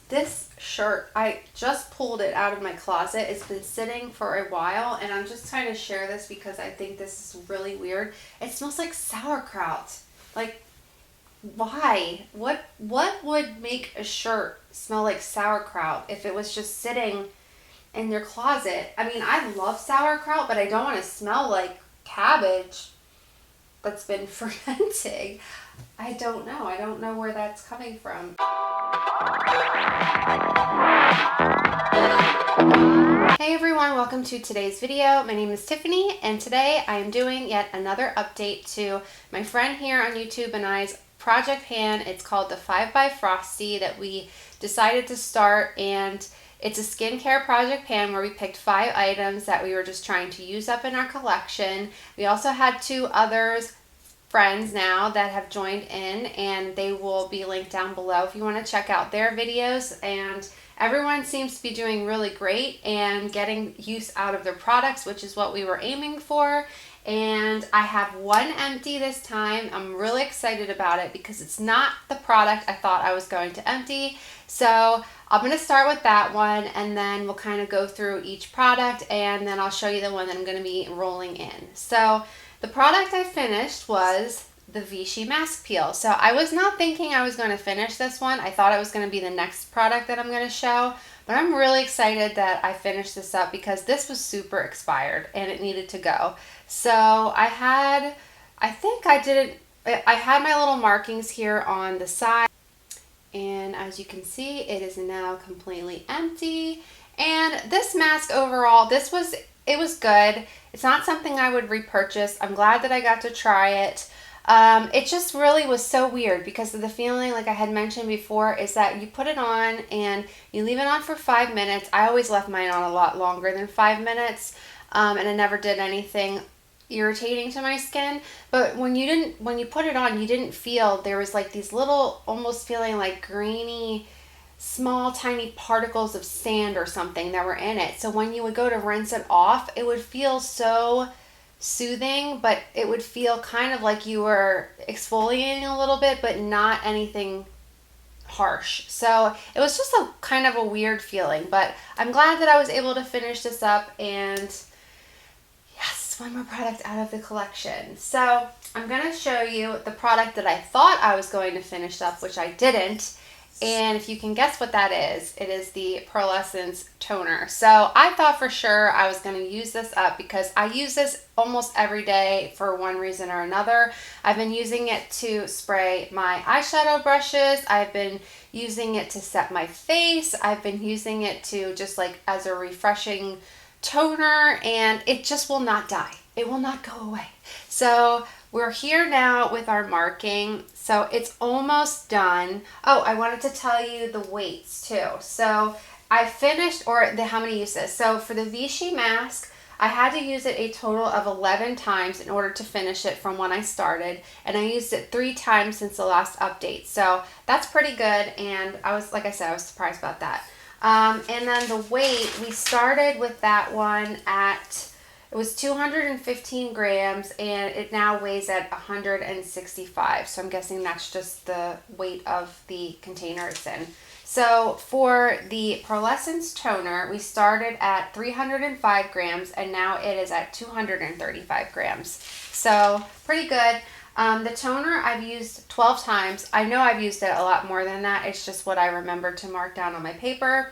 This shirt, I just pulled it out of my closet. It's been sitting for a while, and I'm just trying to share this because I think this is really weird. It smells like sauerkraut. Like, why? What would make a shirt smell like sauerkraut if it was just sitting in your closet? I mean, I love sauerkraut, but I don't want to smell like cabbage that's been fermenting. I don't know. I don't know where that's coming from. Hey everyone, welcome to today's video. My name is Tiffany, and today I am doing yet another update to my friend here on YouTube and I's project pan. It's called the 5 by Frosty that we decided to start, and it's a skincare project pan where we picked 5 items that we were just trying to use up in our collection. We also had 2 others friends now that have joined in, and they will be linked down below if you want to check out their videos. And everyone seems to be doing really great and getting use out of their products, which is what we were aiming for. And I have one empty this time. I'm really excited about it because it's not the product I thought I was going to empty. So I'm going to start with that one, and then we'll kind of go through each product, and then I'll show you the one that I'm going to be rolling in. So the product I finished was the Vichy Mask Peel. So I was not thinking I was going to finish this one. I thought it was going to be the next product that I'm going to show. But I'm really excited that I finished this up because this was super expired and it needed to go. So I had my little markings here on the side. And as you can see, it is now completely empty. And this mask overall, it was good. It's not something I would repurchase. I'm glad that I got to try it. It just really was so weird because of the feeling, like I had mentioned before, is that you put it on and you leave it on for 5 minutes. I always left mine on a lot longer than 5 minutes, and it never did anything irritating to my skin. But when you put it on, you didn't feel, there was like these little, almost feeling like grainy, small tiny particles of sand or something that were in it. So when you would go to rinse it off, it would feel so soothing, but it would feel kind of like you were exfoliating a little bit, but not anything harsh. So it was just a kind of a weird feeling, but I'm glad that I was able to finish this up, and yes, one more product out of the collection. So I'm going to show you the product that I thought I was going to finish up, which I didn't. And if you can guess what that is, it is the Pearlescence Toner. So I thought for sure I was going to use this up because I use this almost every day for one reason or another. I've been using it to spray my eyeshadow brushes. I've been using it to set my face. I've been using it to just like as a refreshing toner, and it just will not die. It will not go away. So we're here now with our marking. So it's almost done. Oh, I wanted to tell you the weights too. So I finished, how many uses. So for the Vichy Mask, I had to use it a total of 11 times in order to finish it from when I started. And I used it 3 times since the last update. So that's pretty good. And like I said, I was surprised about that. And then the weight, we started with that one at, it was 215 grams, and it now weighs at 165. So I'm guessing that's just the weight of the container it's in. So for the Pearlescence Toner, we started at 305 grams, and now it is at 235 grams. So pretty good. The toner I've used 12 times. I know I've used it a lot more than that. It's just what I remember to mark down on my paper.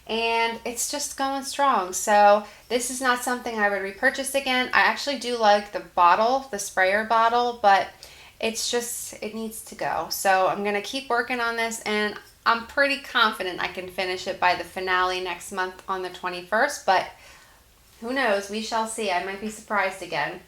And it's just going strong. So this is not something I would repurchase again. I actually do like the bottle, the sprayer bottle, but it's just, it needs to go. So I'm going to keep working on this, and I'm pretty confident I can finish it by the finale next month on the 21st, but who knows? We shall see. I might be surprised again.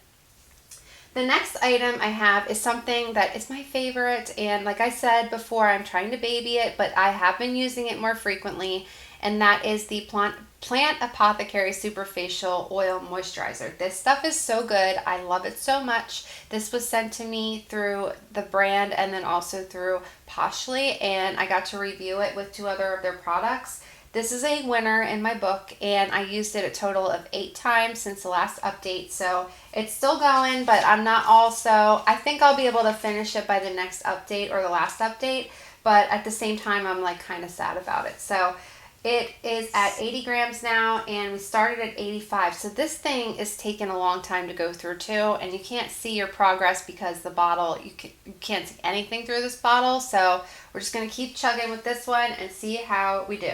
The next item I have is something that is my favorite, and like I said before, I'm trying to baby it, but I have been using it more frequently, and that is the Plant Apothecary Superfacial Oil Moisturizer. This stuff is so good. I love it so much. This was sent to me through the brand and then also through Poshly, and I got to review it with 2 other of their products. This is a winner in my book, and I used it a total of 8 times since the last update, so it's still going, but I think I'll be able to finish it by the next update or the last update, but at the same time, I'm like kind of sad about it. So it is at 80 grams now, and we started at 85. So this thing is taking a long time to go through too, and you can't see your progress because the bottle, you can't see anything through this bottle. So we're just going to keep chugging with this one and see how we do.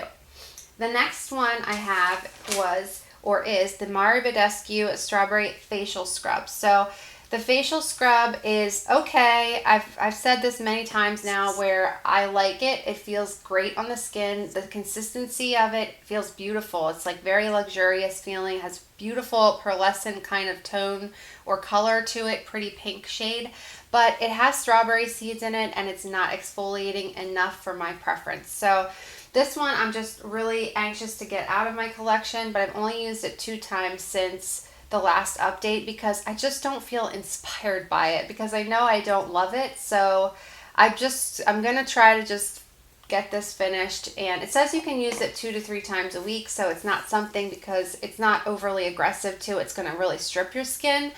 The next one I have is the Badescu Strawberry Facial Scrub. So the facial scrub is okay. I've said this many times now where I like it. It feels great on the skin. The consistency of it feels beautiful. It's like very luxurious feeling, has beautiful pearlescent kind of tone or color to it, pretty pink shade. But it has strawberry seeds in it, and it's not exfoliating enough for my preference. So this one I'm just really anxious to get out of my collection, but I've only used it 2 times since the last update because I just don't feel inspired by it because I know I don't love it. So I'm gonna try to just get this finished, and it says you can use it 2 to 3 times a week, so it's not something, because it's not overly aggressive too, it's gonna really strip your skin,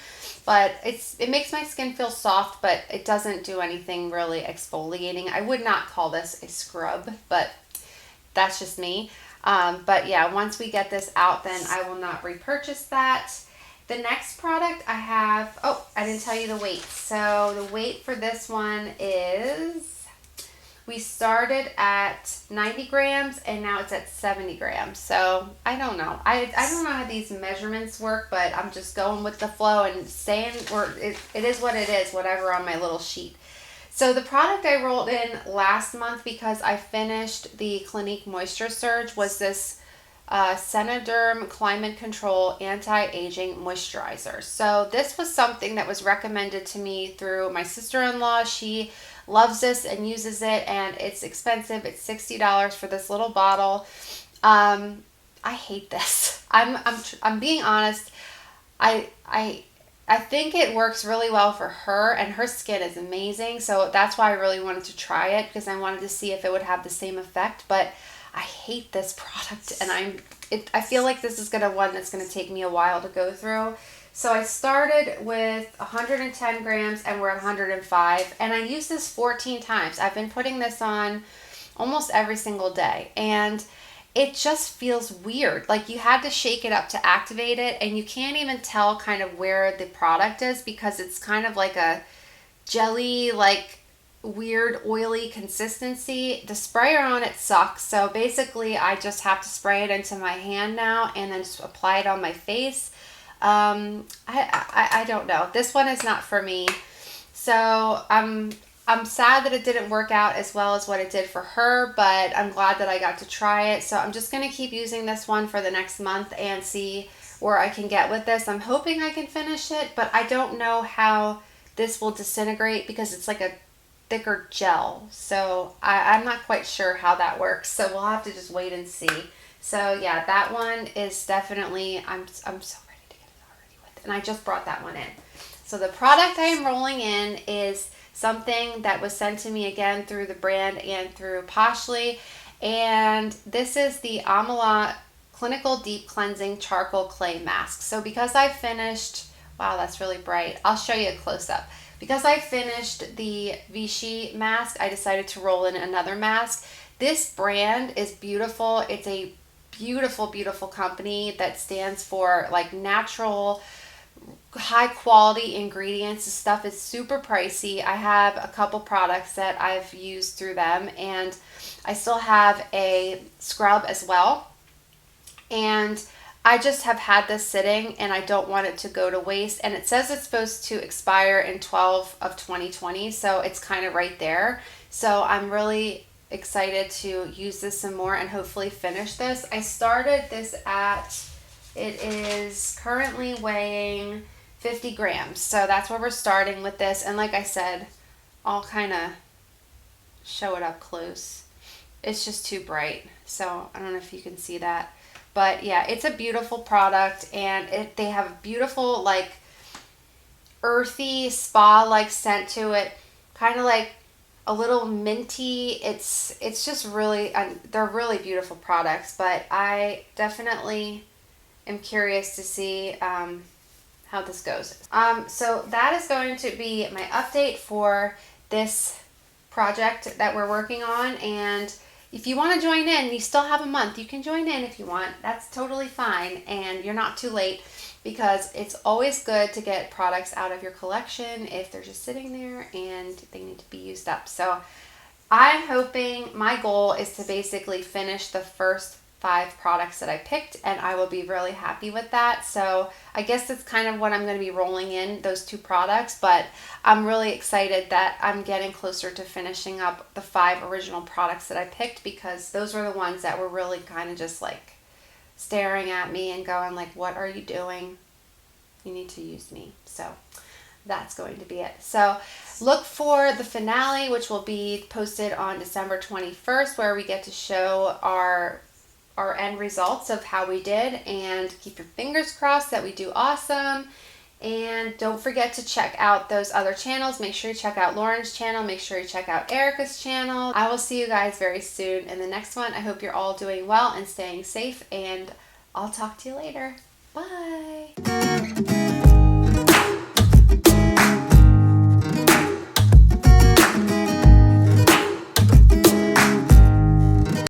but it makes my skin feel soft, but it doesn't do anything really exfoliating. I would not call this a scrub, but that's just me. But yeah, once we get this out, then I will not repurchase that. The next product I have, oh, I didn't tell you the weight. So the weight for this one is, we started at 90 grams and now it's at 70 grams. So I don't know. I don't know how these measurements work, but I'm just going with the flow and saying, it is what it is, whatever on my little sheet. So the product I rolled in last month because I finished the Clinique Moisture Surge was this Cenoderm Climate Control Anti-Aging Moisturizer. So this was something that was recommended to me through my sister-in-law. She loves this and uses it, and it's expensive. It's $60 for this little bottle. I hate this. I'm being honest. I think it works really well for her, and her skin is amazing. So that's why I really wanted to try it, because I wanted to see if it would have the same effect. But I hate this product, and I feel like this is one that's gonna take me a while to go through. So I started with 110 grams and we're at 105, and I used this 14 times. I've been putting this on almost every single day, and it just feels weird. Like you had to shake it up to activate it, and you can't even tell kind of where the product is because it's kind of like a jelly, like weird oily consistency. The sprayer on it sucks, so basically I just have to spray it into my hand now and then just apply it on my face. I don't know. This one is not for me, so I'm sad that it didn't work out as well as what it did for her, but I'm glad that I got to try it. So I'm just going to keep using this one for the next month and see where I can get with this. I'm hoping I can finish it, but I don't know how this will disintegrate because it's like a thicker gel. So I'm not quite sure how that works. So we'll have to just wait and see. So yeah, that one is definitely, I'm so ready to get it already with. And I just brought that one in. So the product I am rolling in is something that was sent to me again through the brand and through Poshly. And this is the Amela Clinical Deep Cleansing Charcoal Clay Mask. So because I finished, wow, that's really bright. I'll show you a close-up. Because I finished the Vichy Mask, I decided to roll in another mask. This brand is beautiful. It's a beautiful, beautiful company that stands for like natural, high quality ingredients. This stuff is super pricey. I have a couple products that I've used through them, and I still have a scrub as well. And I just have had this sitting and I don't want it to go to waste. And it says it's supposed to expire in 12 of 2020. So it's kind of right there. So I'm really excited to use this some more and hopefully finish this. I started this it is currently weighing 50 grams. So that's where we're starting with this. And like I said, I'll kind of show it up close. It's just too bright. So I don't know if you can see that. But yeah, it's a beautiful product, and they have a beautiful like earthy spa-like scent to it, kind of like a little minty. It's just really, they're really beautiful products, but I definitely am curious to see how this goes. So that is going to be my update for this project that we're working on, and if you want to join in, you still have a month. You can join in if you want. That's totally fine, and you're not too late, because it's always good to get products out of your collection if they're just sitting there and they need to be used up. So I'm hoping, my goal is to basically finish the first 5 products that I picked, and I will be really happy with that. So I guess that's kind of what I'm going to be rolling in, those 2 products, but I'm really excited that I'm getting closer to finishing up the 5 original products that I picked, because those were the ones that were really kind of just like staring at me and going like, what are you doing? You need to use me. So that's going to be it. So look for the finale, which will be posted on December 21st, where we get to show our end results of how we did, and keep your fingers crossed that we do awesome. And don't forget to check out those other channels. Make sure you check out Lauren's channel. Make sure you check out Erica's channel. I will see you guys very soon in the next one. I hope you're all doing well and staying safe, and I'll talk to you later. Bye.